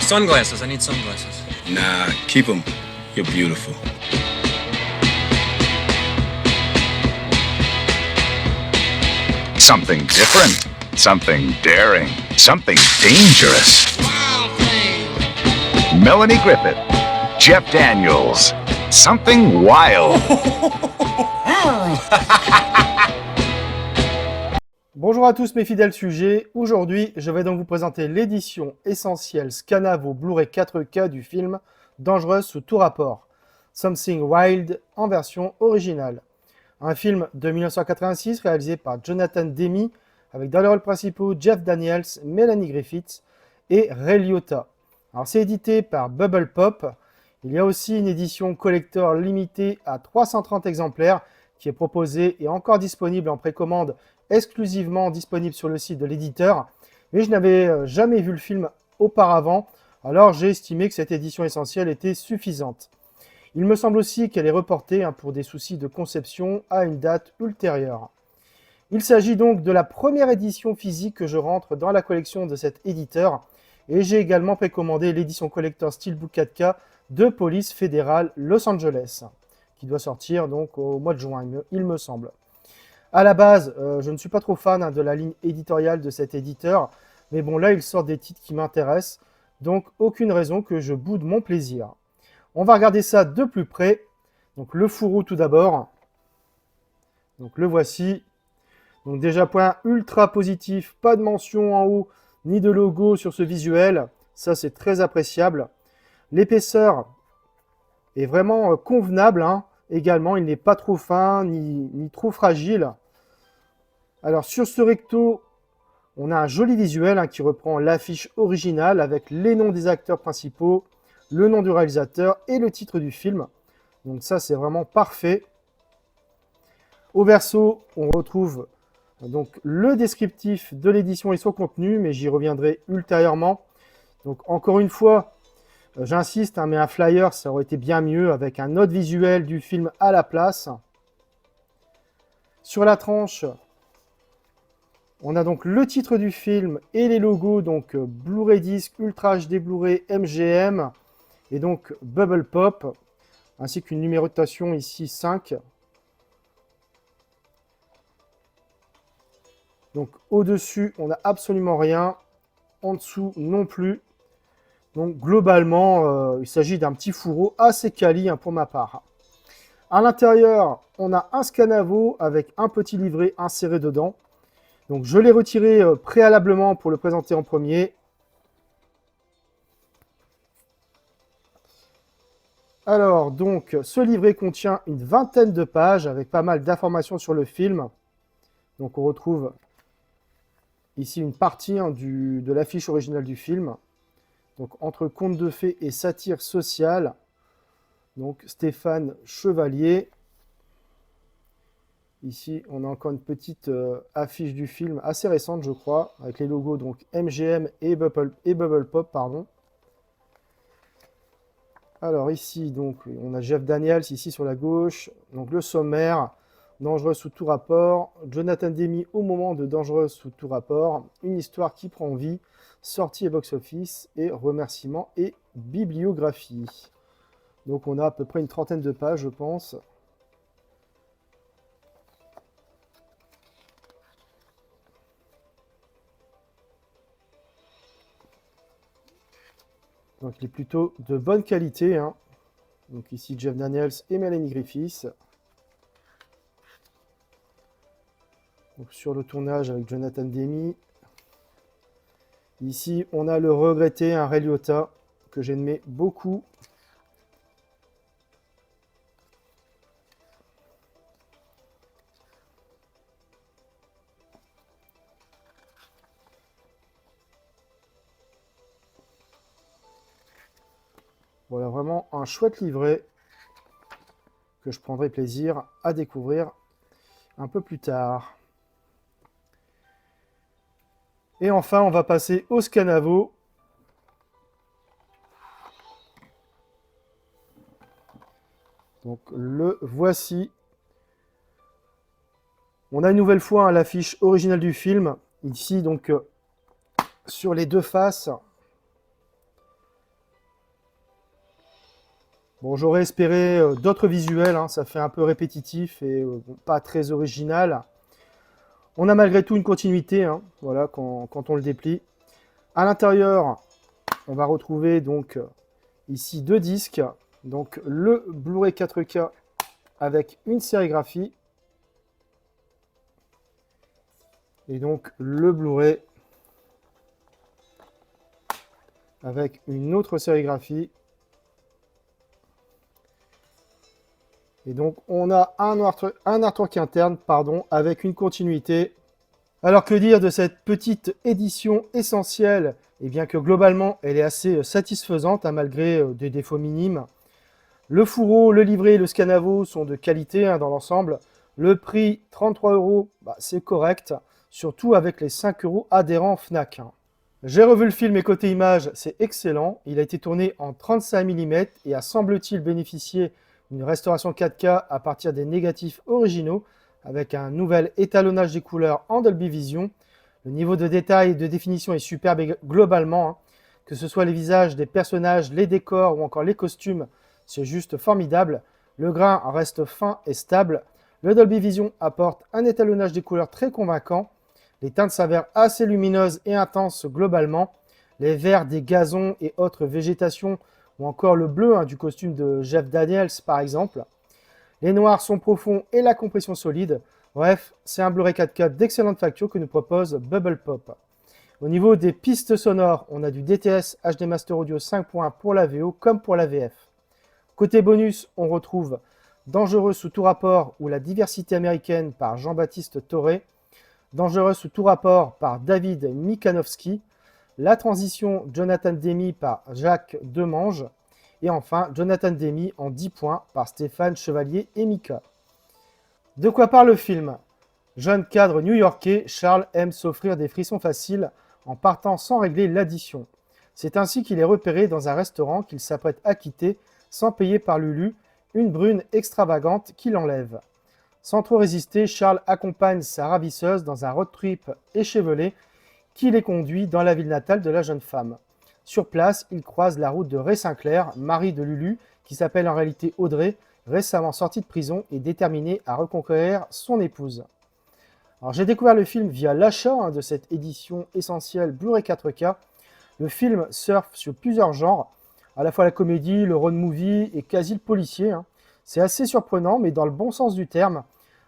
Sunglasses, I need sunglasses. Nah, keep them. You're beautiful. Something different, something daring, something dangerous. Melanie Griffith, Jeff Daniels, something wild. Bonjour à tous mes fidèles sujets, aujourd'hui je vais donc vous présenter l'édition essentielle Scanavo Blu-ray 4K du film Dangerous sous tout rapport, Something Wild en version originale. Un film de 1986 réalisé par Jonathan Demme avec dans les rôles principaux Jeff Daniels, Melanie Griffith et Ray Liotta. Alors c'est édité par Bubble Pop, il y a aussi une édition collector limitée à 330 exemplaires qui est proposée et encore disponible en précommande exclusivement disponible sur le site de l'éditeur, mais je n'avais jamais vu le film auparavant, alors j'ai estimé que cette édition essentielle était suffisante. Il me semble aussi qu'elle est reportée pour des soucis de conception à une date ultérieure. Il s'agit donc de la première édition physique que je rentre dans la collection de cet éditeur, et j'ai également précommandé l'édition collector Steelbook 4K de Police fédérale Los Angeles, qui doit sortir donc au mois de juin, il me semble. À la base, je ne suis pas trop fan de la ligne éditoriale de cet éditeur, mais bon là il sort des titres qui m'intéressent, donc aucune raison que je boude mon plaisir. On va regarder ça de plus près. Donc le fourreau tout d'abord. Donc le voici. Donc déjà point ultra positif, pas de mention en haut ni de logo sur ce visuel. Ça c'est très appréciable. L'épaisseur est vraiment convenable. Également, il n'est pas trop fin ni trop fragile. Alors sur ce recto, on a un joli visuel qui reprend l'affiche originale avec les noms des acteurs principaux, le nom du réalisateur et le titre du film. Donc ça c'est vraiment parfait. Au verso, on retrouve donc le descriptif de l'édition et son contenu, mais j'y reviendrai ultérieurement. Donc encore une fois, j'insiste, mais un flyer ça aurait été bien mieux avec un autre visuel du film à la place. Sur la tranche, on a donc le titre du film et les logos, donc Blu-ray Disc, Ultra HD Blu-ray, MGM et donc Bubble Pop, ainsi qu'une numérotation ici 5. Donc au-dessus, on n'a absolument rien, en dessous non plus. Donc globalement, il s'agit d'un petit fourreau assez quali pour ma part. À l'intérieur, on a un Scanavo avec un petit livret inséré dedans. Donc je l'ai retiré préalablement pour le présenter en premier. Alors donc, ce livret contient une vingtaine de pages avec pas mal d'informations sur le film. Donc on retrouve ici une partie de l'affiche originale du film. Donc entre contes de fées et satire sociale. Donc Stéphane Chevalier. Ici, on a encore une petite affiche du film assez récente, je crois, avec les logos donc MGM et Bubble Pop, pardon. Alors ici, donc, on a Jeff Daniels ici sur la gauche. Donc le sommaire, Dangereux sous tout rapport. Jonathan Demme au moment de Dangereux sous tout rapport. Une histoire qui prend vie. Sortie et box-office. Et remerciements et bibliographie. Donc on a à peu près une trentaine de pages, je pense. Donc il est plutôt de bonne qualité. Donc ici Jeff Daniels et Melanie Griffith. Donc sur le tournage avec Jonathan Demme. Ici on a le regretté Ray Liotta que j'aimais beaucoup. Voilà, vraiment un chouette livret que je prendrai plaisir à découvrir un peu plus tard. Et enfin, on va passer au Scanavo. Donc le voici. On a une nouvelle fois l'affiche originale du film. Ici, donc, sur les deux faces. Bon, j'aurais espéré d'autres visuels, hein, ça fait un peu répétitif et pas très original. On a malgré tout une continuité, hein, voilà, quand on le déplie. À l'intérieur, on va retrouver donc ici deux disques. Donc le Blu-ray 4K avec une sérigraphie. Et donc le Blu-ray avec une autre sérigraphie. Et donc on a un artwork interne, pardon, avec une continuité. Alors que dire de cette petite édition essentielle? Et bien que globalement elle est assez satisfaisante, hein, malgré des défauts minimes. Le fourreau, le livret et le scanavo sont de qualité, hein, dans l'ensemble. Le prix, 33 €, bah, c'est correct, surtout avec les 5 € adhérents Fnac. Hein. J'ai revu le film et côté image, c'est excellent. Il a été tourné en 35 mm et a semble-t-il bénéficié d'une restauration 4K à partir des négatifs originaux, avec un nouvel étalonnage des couleurs en Dolby Vision. Le niveau de détail et de définition est superbe globalement, hein. Que ce soit les visages des personnages, les décors ou encore les costumes, c'est juste formidable. Le grain reste fin et stable. Le Dolby Vision apporte un étalonnage des couleurs très convaincant. Les teintes s'avèrent assez lumineuses et intenses globalement. Les verts des gazons et autres végétations, ou encore le bleu, hein, du costume de Jeff Daniels par exemple. Les noirs sont profonds et la compression solide. Bref, c'est un Blu-ray 4K d'excellente facture que nous propose Bubble Pop. Au niveau des pistes sonores, on a du DTS HD Master Audio 5.1 pour la VO comme pour la VF. Côté bonus, on retrouve Dangereux sous tout rapport ou La diversité américaine par Jean-Baptiste Toré, Dangereux sous tout rapport par David Mikanowski, La transition Jonathan Demme par Jacques Demange, et enfin Jonathan Demme en 10 points par Stéphane Chevalier et Mika. De quoi parle le film? Jeune cadre new-yorkais, Charles aime s'offrir des frissons faciles en partant sans régler l'addition. C'est ainsi qu'il est repéré dans un restaurant qu'il s'apprête à quitter sans payer par Lulu, une brune extravagante qui l'enlève. Sans trop résister, Charles accompagne sa ravisseuse dans un road trip échevelé qui les conduit dans la ville natale de la jeune femme. Sur place, il croise la route de Ray Sinclair, mari de Lulu, qui s'appelle en réalité Audrey, récemment sortie de prison et déterminée à reconquérir son épouse. Alors, j'ai découvert le film via l'achat, hein, de cette édition essentielle Blu-ray 4K. Le film surfe sur plusieurs genres, à la fois la comédie, le road movie et quasi le policier. Hein. C'est assez surprenant, mais dans le bon sens du terme.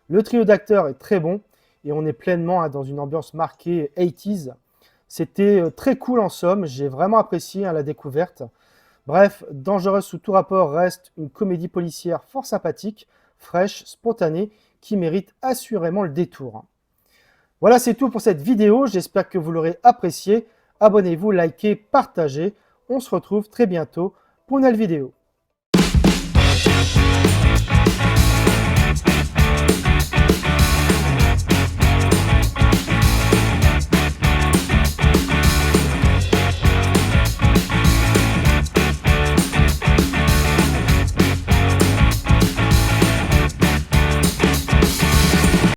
Le trio d'acteurs est très bon et on est pleinement, hein, dans une ambiance marquée 80s. C'était très cool en somme, j'ai vraiment apprécié, hein, la découverte. Bref, Dangerous sous tout rapport reste une comédie policière fort sympathique, fraîche, spontanée, qui mérite assurément le détour. Voilà, c'est tout pour cette vidéo, j'espère que vous l'aurez apprécié. Abonnez-vous, likez, partagez. On se retrouve très bientôt pour une nouvelle vidéo.